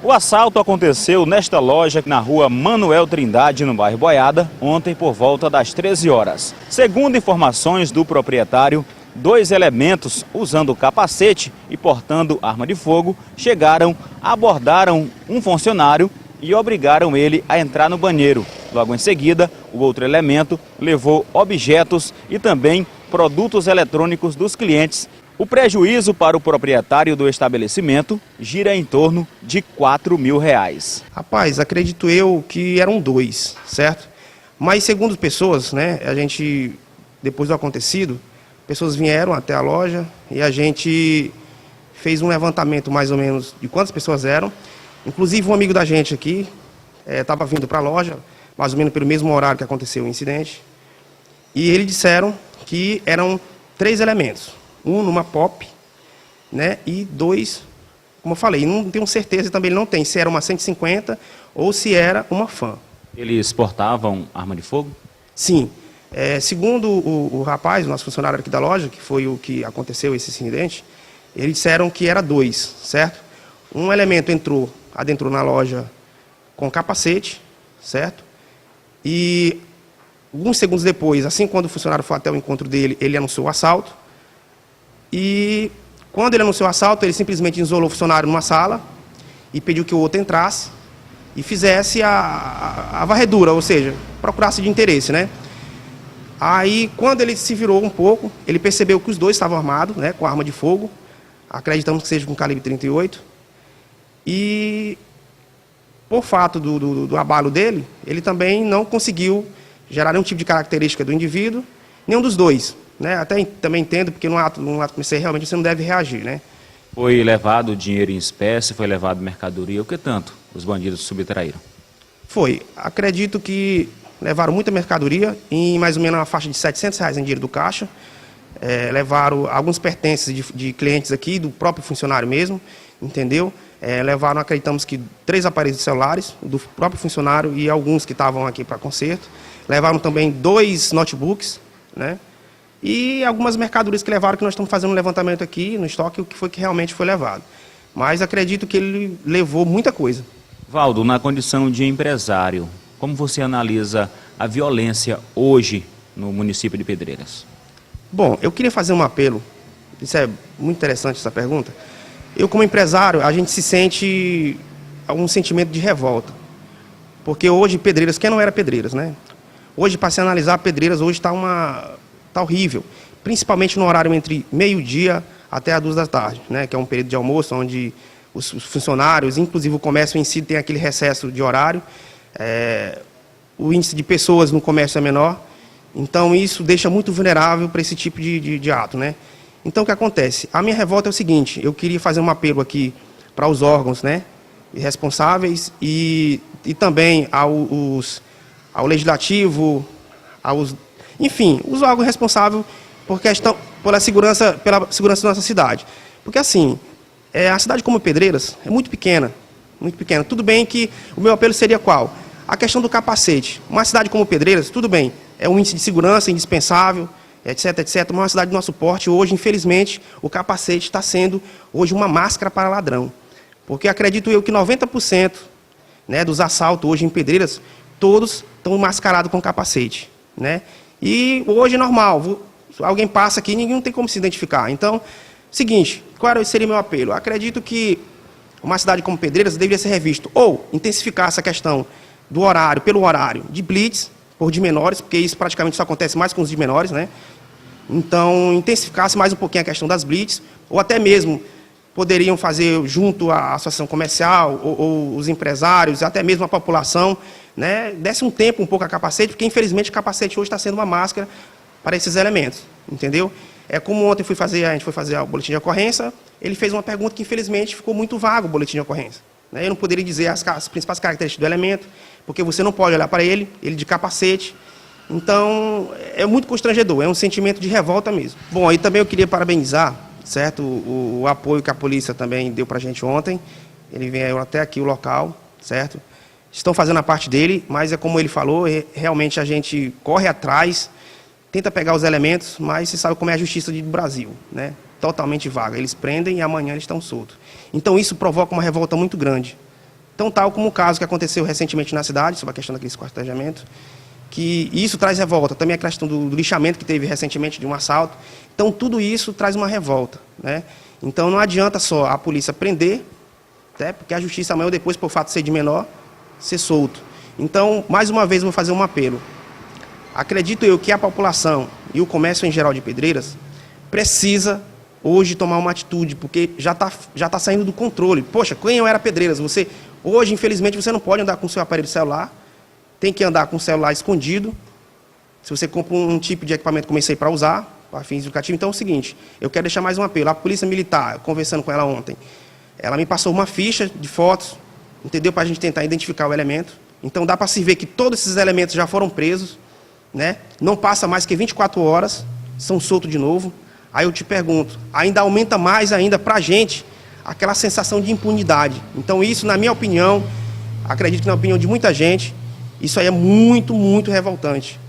O assalto aconteceu nesta loja na rua Manuel Trindade, no bairro Boiada, ontem por volta das 13 horas. Segundo informações do proprietário, 2 elementos usando capacete e portando arma de fogo chegaram, abordaram um funcionário e obrigaram ele a entrar no banheiro. Logo em seguida, o outro elemento levou objetos e também produtos eletrônicos dos clientes. O prejuízo para o proprietário do estabelecimento gira em torno de R$ 4.000. Rapaz, acredito eu que eram 2, certo? Mas segundo pessoas, né, depois do acontecido, pessoas vieram até a loja e a gente fez um levantamento mais ou menos de quantas pessoas eram. Inclusive um amigo da gente aqui estava vindo para a loja, mais ou menos pelo mesmo horário que aconteceu o incidente. E eles disseram que eram 3 elementos. Um numa pop, né, e 2, como eu falei, não tenho certeza, também ele não tem, se era uma 150 ou se era uma Fan. Eles portavam arma de fogo? Sim. Segundo o rapaz, o nosso funcionário aqui da loja, que foi o que aconteceu esse incidente, eles disseram que era 2, certo? Um elemento adentrou na loja com capacete, certo? E alguns segundos depois, assim quando o funcionário foi até o encontro dele, ele anunciou o assalto. E quando ele anunciou o assalto, ele simplesmente isolou o funcionário numa sala e pediu que o outro entrasse e fizesse a varredura, ou seja, procurasse de interesse, né? Aí, quando ele se virou um pouco, ele percebeu que os 2 estavam armados, né, com arma de fogo, acreditamos que seja com calibre 38, e por fato do abalo dele, ele também não conseguiu gerar nenhum tipo de característica do indivíduo, nenhum dos 2. Né? Até também entendo, porque num ato como realmente você não deve reagir, né? Foi levado dinheiro em espécie, foi levado mercadoria, o que tanto os bandidos subtraíram? Foi. Acredito que levaram muita mercadoria, em mais ou menos uma faixa de R$ 700 em dinheiro do caixa. Levaram alguns pertences de clientes aqui, do próprio funcionário mesmo, entendeu? Levaram, acreditamos que 3 aparelhos celulares do próprio funcionário e alguns que estavam aqui para conserto. Levaram também 2 notebooks, né? E algumas mercadorias que levaram, que nós estamos fazendo um levantamento aqui no estoque, o que foi que realmente foi levado. Mas acredito que ele levou muita coisa. Valdo, na condição de empresário, como você analisa a violência hoje no município de Pedreiras? Bom, eu queria fazer um apelo, isso é muito interessante essa pergunta. Eu, como empresário, a gente se sente um sentimento de revolta. Porque hoje Pedreiras, quem não era Pedreiras, né? Hoje, para se analisar, Pedreiras hoje está horrível, principalmente no horário entre meio-dia até as 2 da tarde, né, que é um período de almoço onde os funcionários, inclusive o comércio em si, tem aquele recesso de horário. O índice de pessoas no comércio é menor, então isso deixa muito vulnerável para esse tipo de ato, né? Então o que acontece? A minha revolta é o seguinte: eu queria fazer um apelo aqui para os órgãos, né, responsáveis e também ao legislativo, enfim, os órgãos responsáveis pela segurança da nossa cidade. Porque assim, a cidade como Pedreiras é muito pequena, muito pequena. Tudo bem que o meu apelo seria qual? A questão do capacete. Uma cidade como Pedreiras, tudo bem, é um índice de segurança indispensável, etc, etc. Mas uma cidade do nosso porte, hoje, infelizmente, o capacete está sendo hoje uma máscara para ladrão. Porque acredito eu que 90%, né, dos assaltos hoje em Pedreiras, todos estão mascarados com capacete, né? E hoje é normal, alguém passa aqui, ninguém não tem como se identificar. Então, seguinte, qual seria o meu apelo? Acredito que uma cidade como Pedreiras deveria ser revista, ou intensificar essa questão do horário, pelo horário de blitz, por de menores, porque isso praticamente só acontece mais com os de menores, né? Então, intensificasse mais um pouquinho a questão das blitz, ou até mesmo poderiam fazer junto à associação comercial, ou os empresários, até mesmo a população, né, desse um tempo um pouco a capacete, porque infelizmente o capacete hoje está sendo uma máscara para esses elementos, entendeu? Como ontem a gente foi fazer o boletim de ocorrência, ele fez uma pergunta que infelizmente ficou muito vago o boletim de ocorrência, né? Eu não poderia dizer as principais características do elemento, porque você não pode olhar para ele de capacete. Então é muito constrangedor, é um sentimento de revolta mesmo. Bom, aí também eu queria parabenizar, certo, o apoio que a polícia também deu para a gente ontem. Ele veio até aqui o local, certo? Estão fazendo a parte dele, mas é como ele falou, realmente a gente corre atrás, tenta pegar os elementos, mas você sabe como é a justiça do Brasil, né? Totalmente vaga. Eles prendem e amanhã eles estão soltos. Então isso provoca uma revolta muito grande, Então, tal como o caso que aconteceu recentemente na cidade, sobre a questão daquele esquartejamento, que isso traz revolta. Também a questão do lixamento que teve recentemente de um assalto. Então, tudo isso traz uma revolta, né? Então, não adianta só a polícia prender, até porque a justiça amanhã ou depois, por fato de ser de menor, ser solto. Então, mais uma vez, eu vou fazer um apelo. Acredito eu que a população e o comércio em geral de Pedreiras precisa hoje tomar uma atitude, porque já tá saindo do controle. Poxa, quem eu era Pedreiras? Hoje, infelizmente, você não pode andar com o seu aparelho celular, tem que andar com o celular escondido. Se você compra um tipo de equipamento como esse aí para usar, para fins educativos, então é o seguinte, eu quero deixar mais um apelo. A Polícia Militar, conversando com ela ontem, ela me passou uma ficha de fotos, entendeu? Para a gente tentar identificar o elemento. Então dá para se ver que todos esses elementos já foram presos, né? Não passa mais que 24 horas, são soltos de novo. Aí eu te pergunto, ainda aumenta mais ainda para a gente aquela sensação de impunidade. Então isso, na minha opinião, acredito que na opinião de muita gente, isso aí é muito, muito revoltante.